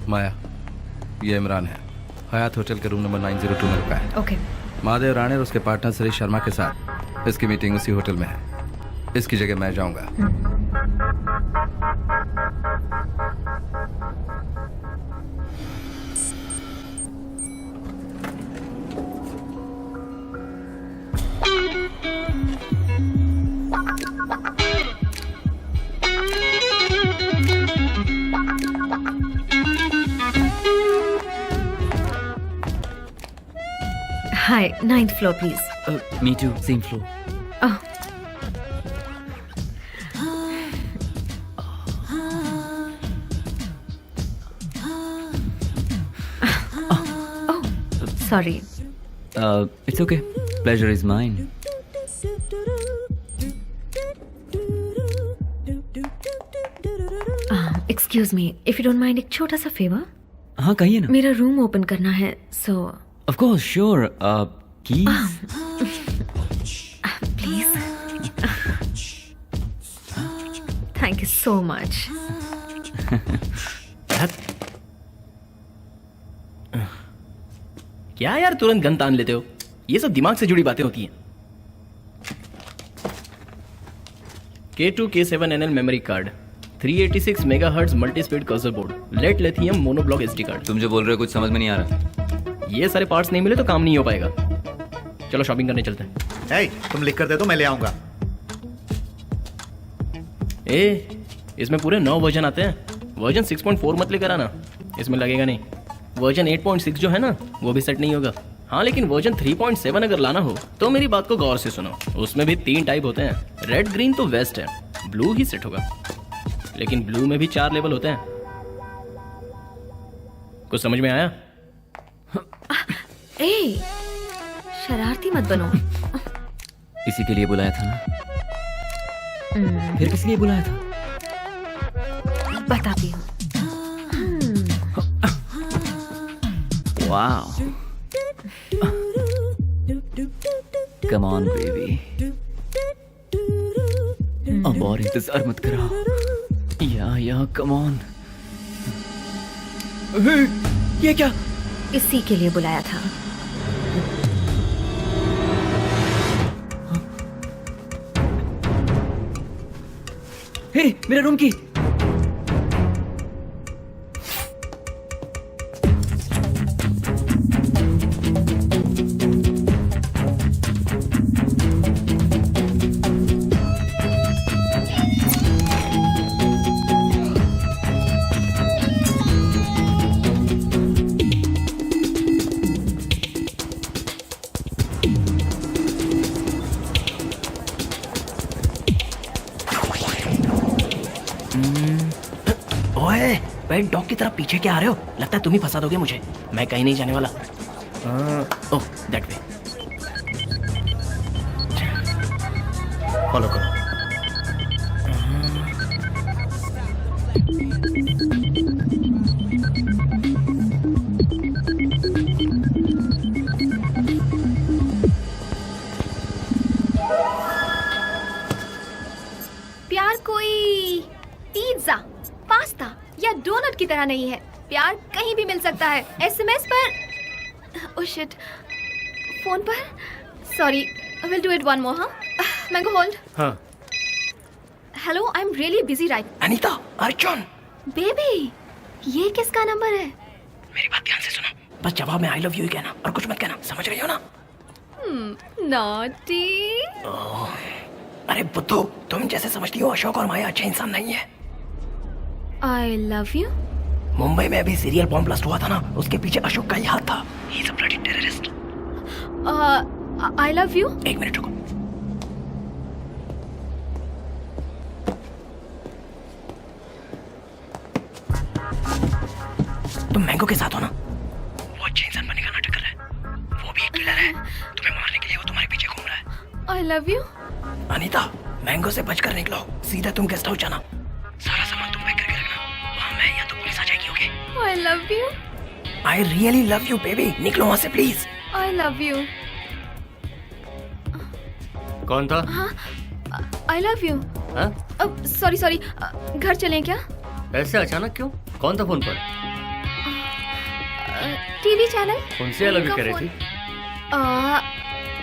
माया, ये इमरान है। Hyatt hotel के रूम नंबर 902 में रुका है। ओके। महादेव राणे और उसके पार्टनर श्री शर्मा के साथ इसकी मीटिंग उसी होटल में है। इसकी जगह मैं जाऊंगा। Hi, 9th floor, please. Me too, same floor. Oh. Oh, sorry. It's okay. Pleasure is mine. Excuse me, if you don't mind, एक छोटा सा फेवर। हाँ कहिए ना। मेरा रूम ओपन करना है, so Of course, sure. Keys. please. Thank you so much. क्या यार तुरंत गन तान लेते हो? ये सब दिमाग से जुड़ी बातें होती हैं। K2 K7NL memory card, 386 megahertz multi speed cursor board, lead lithium monoblock SD card. तुम जो बोल रहे हो कुछ समझ में नहीं आ रहा। ये सारे पार्ट्स नहीं मिले तो काम नहीं हो पाएगा। चलो शॉपिंग करने चलते हैं। hey, तुम लिख कर दे दो, मैं ले आऊंगा। इसमें पूरे 9 वर्जन आते हैं। वर्जन 6.4 मत लेकर आना, इसमें लगेगा नहीं। वर्जन 8.6 जो है ना, वो भी सेट नहीं होगा। हाँ लेकिन वर्जन 3.7 अगर लाना हो तो मेरी बात को गौर से सुनो। उसमें भी 3 टाइप होते हैं, रेड ग्रीन तो वेस्ट है, ब्लू ही सेट होगा। लेकिन ब्लू में भी 4 लेवल होते हैं। कुछ समझ में आया? ए, शरारती मत बनो। इसी के लिए बुलाया था ना। फिर किस लिए बुलाया था? बताती हूँ। Wow. Come on, baby. अब और इंतजार मत कराओ। या come on. ये क्या? इसी के लिए बुलाया था। हे, मेरा रूम की। पेट डॉग की तरह पीछे क्या आ रहे हो? लगता है तुम ही फंसा दोगे मुझे। मैं कहीं नहीं जाने वाला। Oh that way. फॉलो करो। प्यार कोई पिज्जा, पास्ता या डोनट की तरह नहीं है। प्यार कहीं भी मिल सकता है। एसएमएस पर, ओह शिट, फोन पर। Sorry, will do it one more. हाँ, मैंगो होल्ड। हाँ। Hello, I am really busy right. Anita, Arjun. Baby, ये किसका नंबर है? मेरी बात ध्यान से सुनो। बस जवाब में आई लव यू ही कहना और कुछ मत कहना, समझ रही हो ना? नॉटी। अरे बुद्धू, तुम जैसे समझती हो अशोक और माया अच्छे इंसान नहीं है। I love you. मुंबई में अभी सीरियल बॉम्ब ब्लास्ट हुआ था ना, उसके पीछे अशोक का ही हाथ था। He is a bloody terrorist. I love you. एक मिनट रुको। तुम मैंगो के साथ हो ना? वो अच्छे इंसान बनने का नाटक कर रहा है। वो भी एक किलर है। तुम्हें मारने के लिए वो तुम्हारे पीछे घूम रहा है। I love you. Anita, mango से बचकर निकलो। सीधा तुम गेस्ट हाउस जाना। सारा सामान तुम पैक करके रखना। वहाँ मैं या तो पुलिस आ जाएगी। Okay? I love you. I really love you baby. निकलो वहाँ से प्लीज। I love you. कौन था? हाँ, आई लव यू। हाँ? सॉरी, घर चलें क्या? ऐसे अचानक क्यों? कौन था फोन पर? TV channel. कौन से अलग कर रही थी?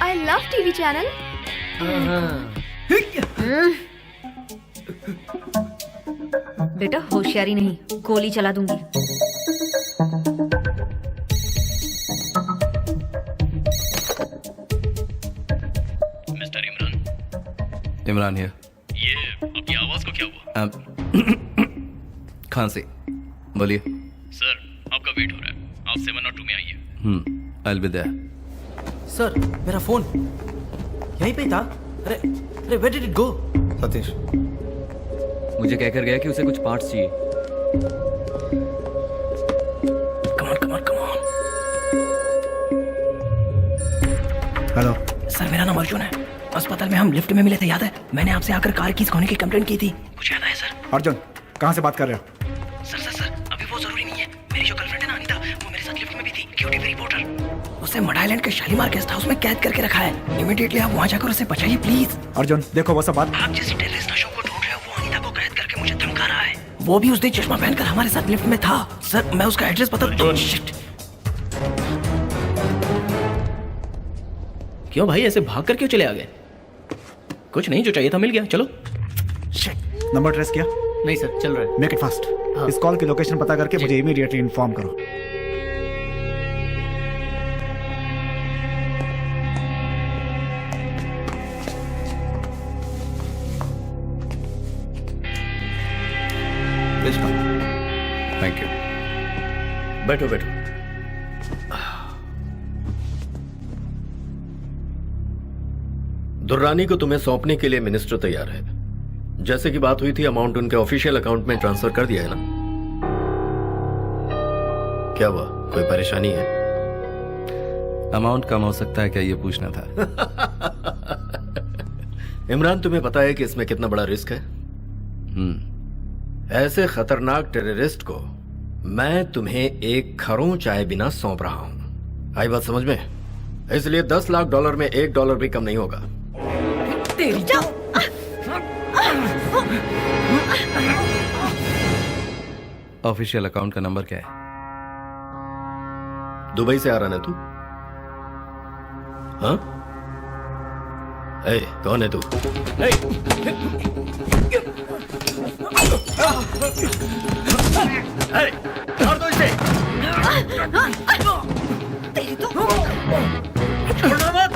I love TV channel. बेटा होशियारी नहीं, गोली चला दूंगी। Mister Imran, Imran here. ये आपकी आवाज को क्या हुआ? खांसी। बोलिए। सर, आपका वेट हो रहा है, आप 702 में आइए। I will be there. Sir मेरा फोन यहीं पे ही था। अरे अरे where did it go? Satish, मुझे कहकर गया कि उसे कुछ पार्ट्स चाहिए। Come on, come on, come on. Hello. Sir, मेरा नाम अर्जुन है। अस्पताल में हम लिफ्ट में मिले थे, याद है? मैंने आपसे आकर कार कीज खोने की कंप्लेंट की थी। कुछ याद है सर? अर्जुन, कहाँ से बात कर रहे हो? सर सर सर, अभी वो जरूरी नहीं है। मेरी जो गर्लफ्रेंड है ना अनीता, वो मेरे साथ लिफ्ट में भी थी। क्यूटीवी रिपोर्टर। उसे मड आइलैंड के शालीमार गेस्ट हाउस में कैद करके रखा है। इमीडिएटली आप वहां जाकर उसे बचाइए प्लीज। अर्जुन देखो, वो सब बात आप जिस टेररिस्ट अशोक को ढूंढ रहे हो, वो अनीता को कैद करके मुझे धमका रहा है। वो भी उस दिन चश्मा पहनकर हमारे साथ लिफ्ट में था। सर, मैं उसका एड्रेस बता। शिट। क्यों भाई, ऐसे भाग कर क्यों चले आ गए? कुछ नहीं, जो चाहिए था मिल गया। चलो। शिट। नंबर ट्रेस किया? नहीं सर, चल रहा है। Make it fast. इस कॉल की लोकेशन पता करके मुझे इमीडिएटली इन्फॉर्म करो। Please come. Thank you. बैठो बैठो। दुर्रानी को तुम्हें सौंपने के लिए मिनिस्टर तैयार है। जैसे कि बात हुई थी, अमाउंट उनके ऑफिशियल अकाउंट में ट्रांसफर कर दिया है ना? क्या हुआ, कोई परेशानी है? अमाउंट कम हो सकता है क्या, ये पूछना था। इमरान, तुम्हें पता है कि इसमें कितना बड़ा रिस्क है? ऐसे खतरनाक टेररिस्ट को मैं तुम्हें एक खरों चाय बिना सौंप रहा हूं। आई बात समझ में? इसलिए $10 लाख में $1 भी कम नहीं होगा। तेरी जाओ। ऑफिशियल अकाउंट का नंबर क्या है? दुबई से आ रहा है तू? हाँ? ए, कौन है तू? मार दो इसे। तेरी तो छोड़ना मत।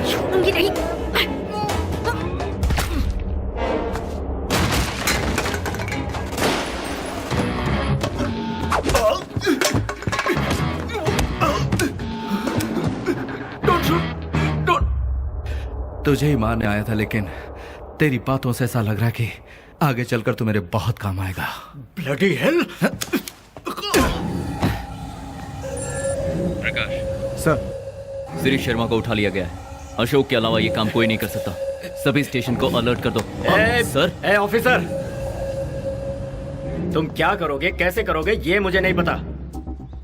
छोड़ूंगी नहीं। तुझे ही मारने आया था, लेकिन तेरी बातों से ऐसा लग रहा है कि आगे चलकर तू मेरे बहुत काम आएगा। Bloody hell! Prakash, sir, Shirish Sharma को उठा लिया गया है। अशोक के अलावा ये काम कोई नहीं कर सकता। सभी स्टेशन को अलर्ट कर दो। सर। ए ऑफिसर, तुम क्या करोगे, कैसे करोगे, ये मुझे नहीं पता।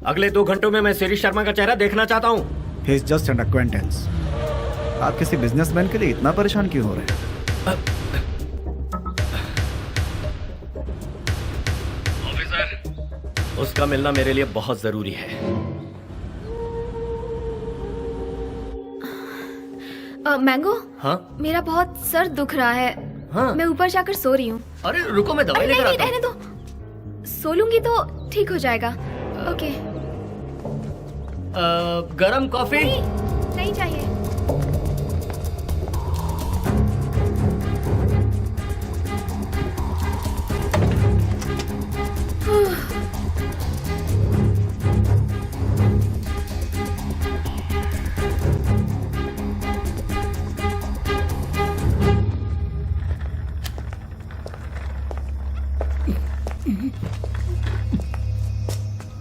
अगले 2 घंटों में मैं शिरीष शर्मा का चेहरा देखना चाहता हूँ। He is just an acquaintance. आप किसी बिजनेसमैन के लिए इतना परेशान क्यों हो रहे हैं? ऑफिसर, उसका मिलना मेरे लिए बहुत जरूरी है। मैंगो, हाँ? मेरा बहुत सर दुख रहा है। हाँ? मैं ऊपर जाकर सो रही हूँ। अरे रुको, मैं दवाई नहीं लेकर नहीं, आता हूँ। रहने दो। सो लूंगी तो ठीक हो जाएगा। ओके। गरम कॉफी? नहीं, नहीं चाहिए।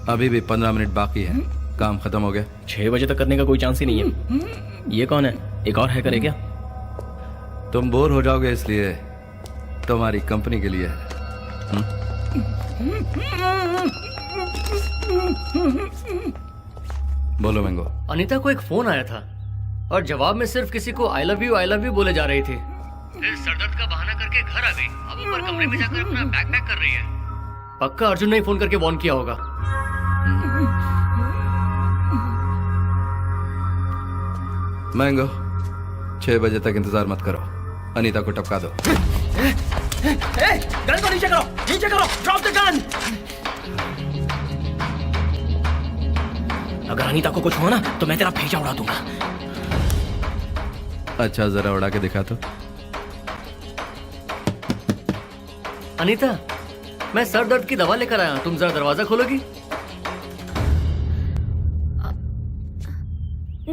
अभी भी 15 मिनट बाकी है। काम खत्म हो गया। 6 बजे तक करने का कोई चांस ही नहीं है। ये कौन है? एक और हैकर है क्या? तुम बोर हो जाओगे, इसलिए तुम्हारी कंपनी के लिए है। बोलो मैंगो। अनीता को एक फोन आया था और जवाब में सिर्फ किसी को आई लव यू बोले जा रही थी। फिर सरदर्द का बहाना करके घर आ गई। अब ऊपर कमरे में जाकर अपना बैग पैक कर रही है। पक्का अर्जुन ने ही फोन करके वार्न किया होगा। मैंगो 6 बजे तक इंतजार मत करो, अनीता को टपका दो। गन को नीचे करो, ड्रॉप द गन। अगर अनीता को कुछ हुआ ना तो मैं तेरा भेजा उड़ा दूंगा। अच्छा जरा उड़ा के दिखा तो। अनीता, मैं सर दर्द की दवा लेकर आया, तुम जरा दरवाजा खोलोगी?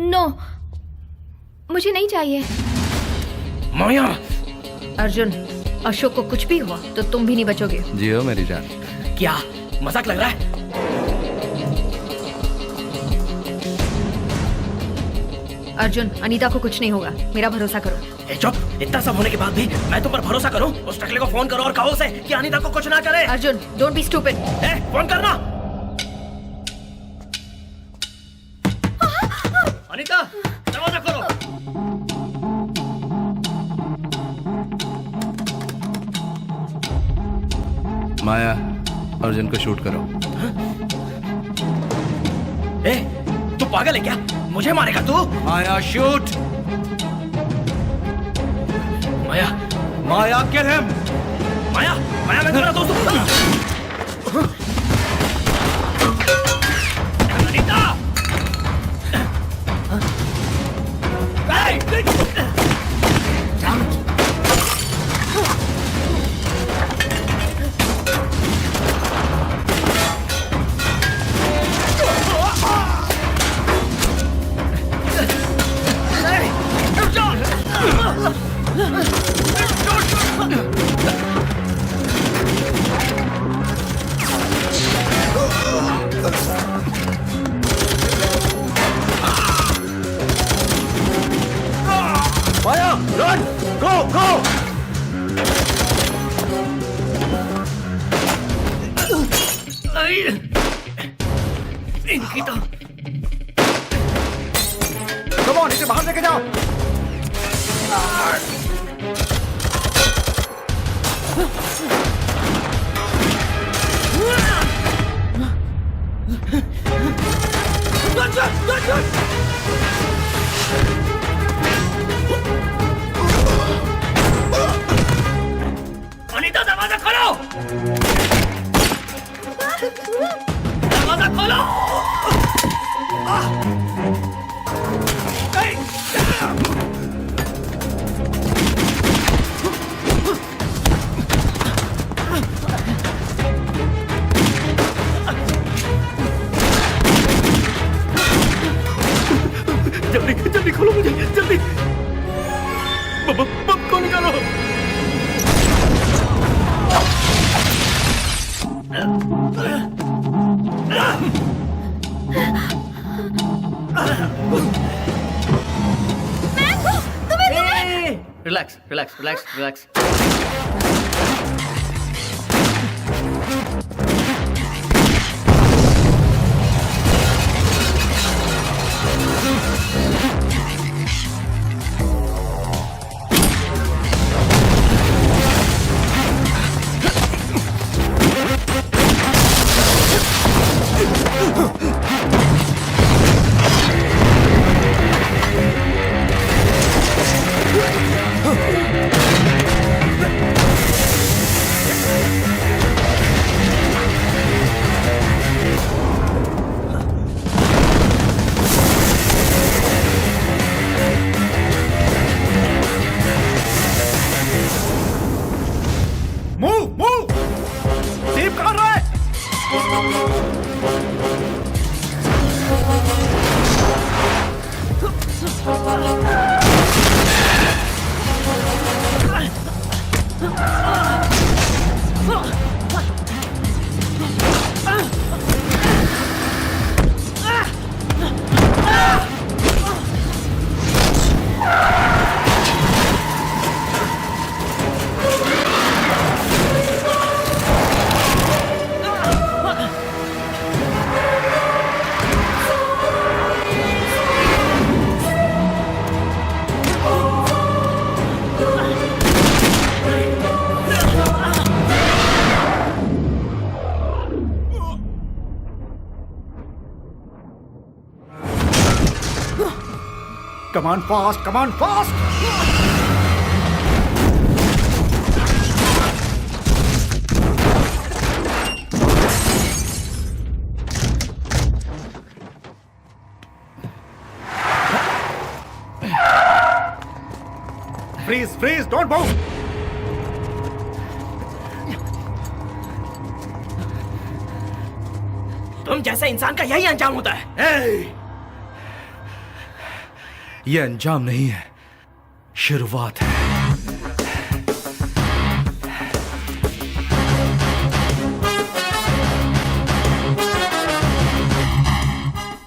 नो, मुझे नहीं चाहिए। माया, अर्जुन, अशोक को कुछ भी हुआ तो तुम भी नहीं बचोगे। जियो मेरी जान। क्या मजाक लग रहा है? अर्जुन, अनीता को कुछ नहीं होगा, मेरा भरोसा करो। ए चुप, इतना सब होने के बाद भी मैं तुम पर भरोसा करूं? उस टकले को फोन करो और कहो उसे कि अनीता को कुछ ना करे। Arjun, don't be stupid. Phone करना। अनीता, दरवाजा खोलो। माया, अर्जुन को शूट करो। ए, तू पागल है क्या? मुझे मारेगा तू? माया शूट। माया, माया किल हिम। माया, माया मैं तेरा दोस्त हूं। अनीता! माया रन, गो गो। इनकी तो कम ऑन, इसे बाहर लेके जाओ। अनीता, दरवाजा खोलो। दरवाजा खोलो। जल्दी जल्दी खोलो मुझे, जल्दी। बम को निकालो। Relax relax relax relax. Come on fast, come on fast. Freeze, freeze, don't move. तुम जैसे इंसान का यही अंजाम होता है। ये अंजाम नहीं है, शुरुआत है।